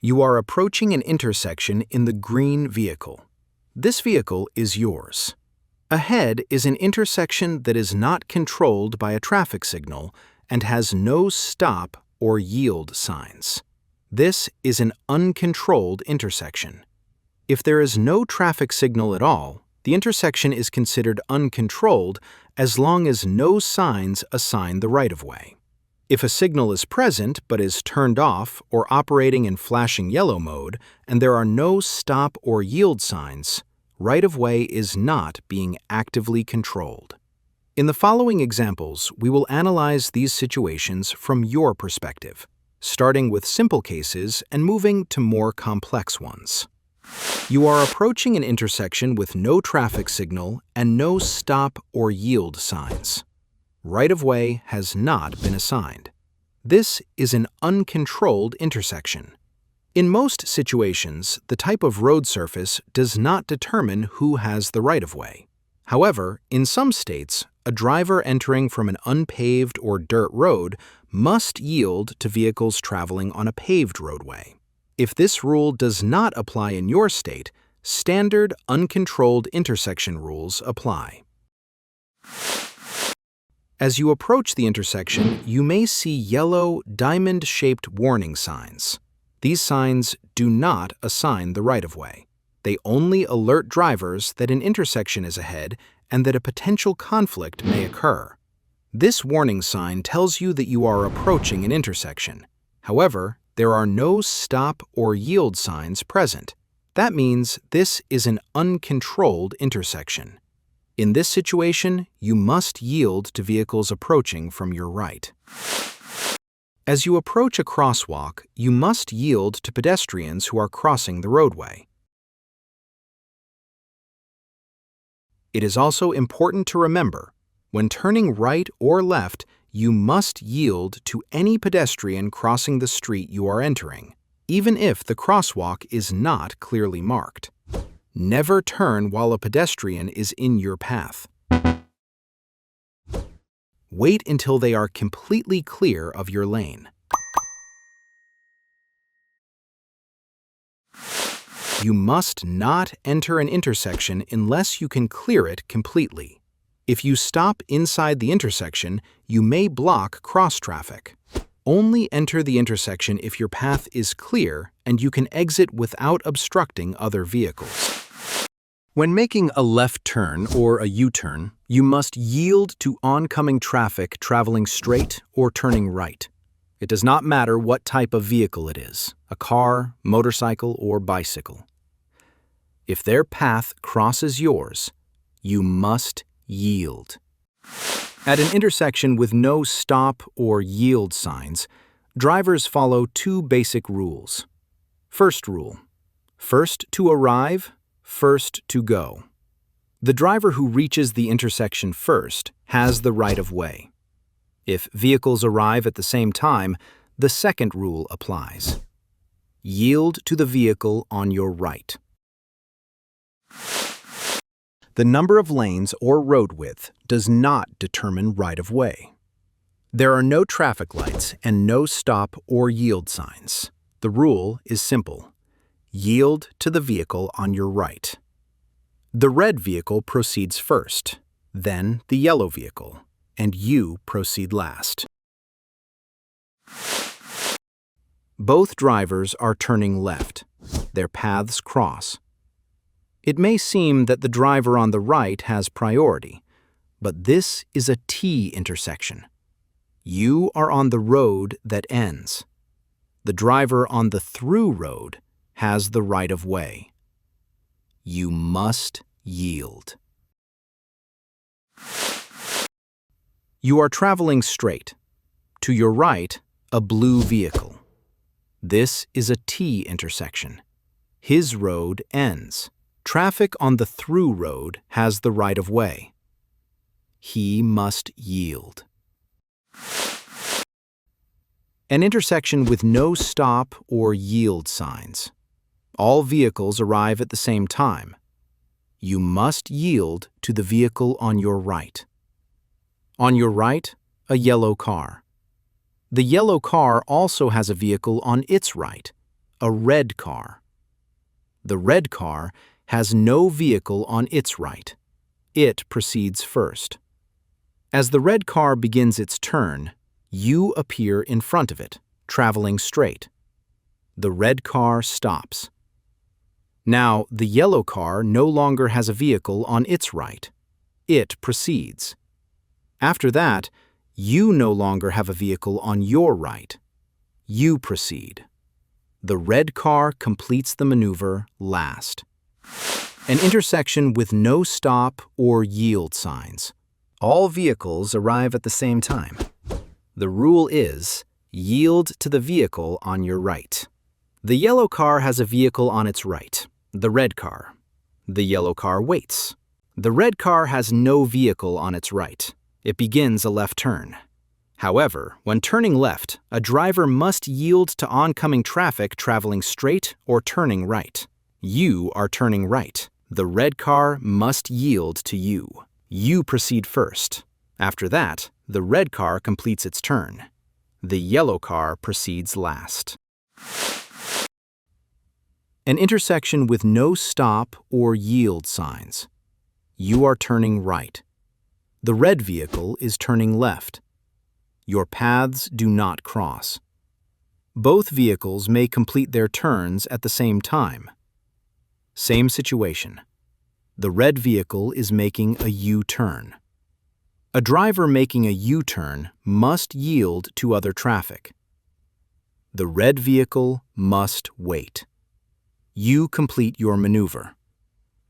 You are approaching an intersection in the green vehicle. This vehicle is yours. Ahead is an intersection that is not controlled by a traffic signal and has no stop or yield signs. This is an uncontrolled intersection. If there is no traffic signal at all, the intersection is considered uncontrolled as long as no signs assign the right-of-way. If a signal is present but is turned off or operating in flashing yellow mode and there are no stop or yield signs, right-of-way is not being actively controlled. In the following examples, we will analyze these situations from your perspective, starting with simple cases and moving to more complex ones. You are approaching an intersection with no traffic signal and no stop or yield signs. Right-of-way has not been assigned. This is an uncontrolled intersection. In most situations, the type of road surface does not determine who has the right-of-way. However, in some states, a driver entering from an unpaved or dirt road must yield to vehicles traveling on a paved roadway. If this rule does not apply in your state, standard uncontrolled intersection rules apply. As you approach the intersection, you may see yellow, diamond-shaped warning signs. These signs do not assign the right-of-way. They only alert drivers that an intersection is ahead and that a potential conflict may occur. This warning sign tells you that you are approaching an intersection. However, there are no stop or yield signs present. That means this is an uncontrolled intersection. In this situation, you must yield to vehicles approaching from your right. As you approach a crosswalk, you must yield to pedestrians who are crossing the roadway. It is also important to remember, when turning right or left, you must yield to any pedestrian crossing the street you are entering, even if the crosswalk is not clearly marked. Never turn while a pedestrian is in your path. Wait until they are completely clear of your lane. You must not enter an intersection unless you can clear it completely. If you stop inside the intersection, you may block cross traffic. Only enter the intersection if your path is clear and you can exit without obstructing other vehicles. When making a left turn or a U-turn, you must yield to oncoming traffic traveling straight or turning right. It does not matter what type of vehicle it is, a car, motorcycle, or bicycle. If their path crosses yours, you must yield. At an intersection with no stop or yield signs, drivers follow two basic rules. First rule: first to arrive, first to go. The driver who reaches the intersection first has the right-of-way. If vehicles arrive at the same time, the second rule applies. Yield to the vehicle on your right. The number of lanes or road width does not determine right-of-way. There are no traffic lights and no stop or yield signs. The rule is simple. Yield to the vehicle on your right. The red vehicle proceeds first, then the yellow vehicle, and you proceed last. Both drivers are turning left. Their paths cross. It may seem that the driver on the right has priority, but this is a T intersection. You are on the road that ends. The driver on the through road has the right-of-way. You must yield. You are traveling straight. To your right, a blue vehicle. This is a T intersection. His road ends. Traffic on the through road has the right-of-way. He must yield. An intersection with no stop or yield signs. All vehicles arrive at the same time. You must yield to the vehicle on your right. On your right, a yellow car. The yellow car also has a vehicle on its right, a red car. The red car has no vehicle on its right. It proceeds first. As the red car begins its turn, you appear in front of it, traveling straight. The red car stops. Now, the yellow car no longer has a vehicle on its right. It proceeds. After that, you no longer have a vehicle on your right. You proceed. The red car completes the maneuver last. An intersection with no stop or yield signs. All vehicles arrive at the same time. The rule is, yield to the vehicle on your right. The yellow car has a vehicle on its right, the red car. The yellow car waits. The red car has no vehicle on its right. It begins a left turn. However, when turning left, a driver must yield to oncoming traffic traveling straight or turning right. You are turning right. The red car must yield to you. You proceed first. After that, the red car completes its turn. The yellow car proceeds last. An intersection with no stop or yield signs. You are turning right. The red vehicle is turning left. Your paths do not cross. Both vehicles may complete their turns at the same time. Same situation. The red vehicle is making a U-turn. A driver making a U-turn must yield to other traffic. The red vehicle must wait. You complete your maneuver.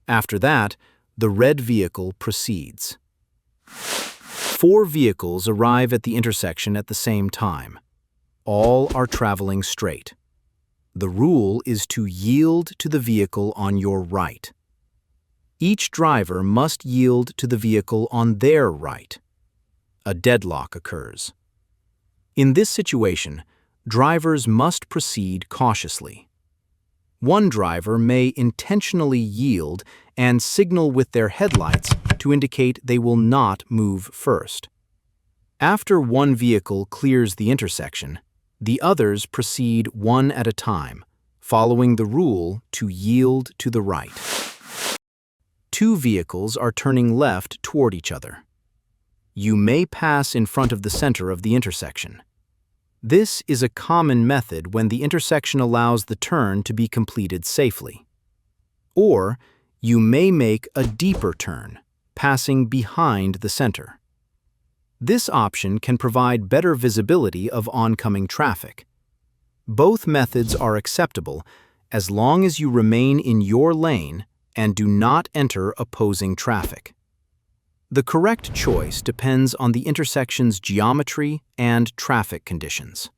After that, the red vehicle proceeds. 4 vehicles arrive at the intersection at the same time. All are traveling straight. The rule is to yield to the vehicle on your right. Each driver must yield to the vehicle on their right. A deadlock occurs. In this situation, drivers must proceed cautiously. One driver may intentionally yield and signal with their headlights to indicate they will not move first. After one vehicle clears the intersection, the others proceed one at a time, following the rule to yield to the right. 2 vehicles are turning left toward each other. You may pass in front of the center of the intersection. This is a common method when the intersection allows the turn to be completed safely. Or, you may make a deeper turn, passing behind the center. This option can provide better visibility of oncoming traffic. Both methods are acceptable as long as you remain in your lane and do not enter opposing traffic. The correct choice depends on the intersection's geometry and traffic conditions.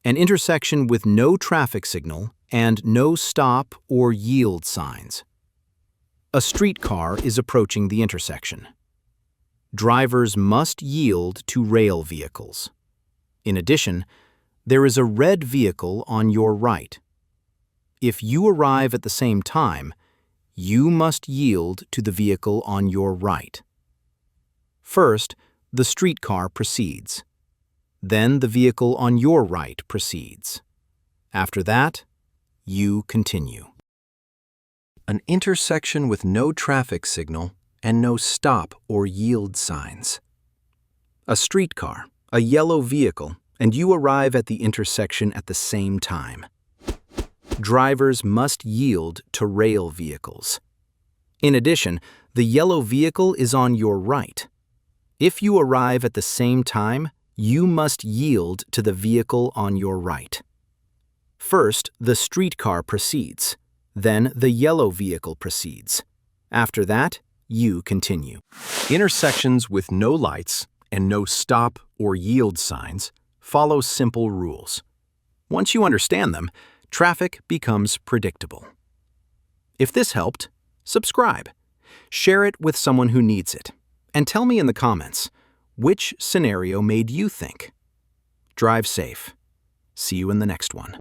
An intersection with no traffic signal and no stop or yield signs. A streetcar is approaching the intersection. Drivers must yield to rail vehicles. In addition, there is a red vehicle on your right. If you arrive at the same time, you must yield to the vehicle on your right. First, the streetcar proceeds. Then the vehicle on your right proceeds. After that, you continue. An intersection with no traffic signal and no stop or yield signs. A streetcar, a yellow vehicle, and you arrive at the intersection at the same time. Drivers must yield to rail vehicles. In addition, the yellow vehicle is on your right. If you arrive at the same time, you must yield to the vehicle on your right. First, the streetcar proceeds. Then the yellow vehicle proceeds. After that, you continue. Intersections with no lights and no stop or yield signs follow simple rules. Once you understand them, traffic becomes predictable. If this helped, subscribe, share it with someone who needs it, and tell me in the comments, which scenario made you think? Drive safe. See you in the next one.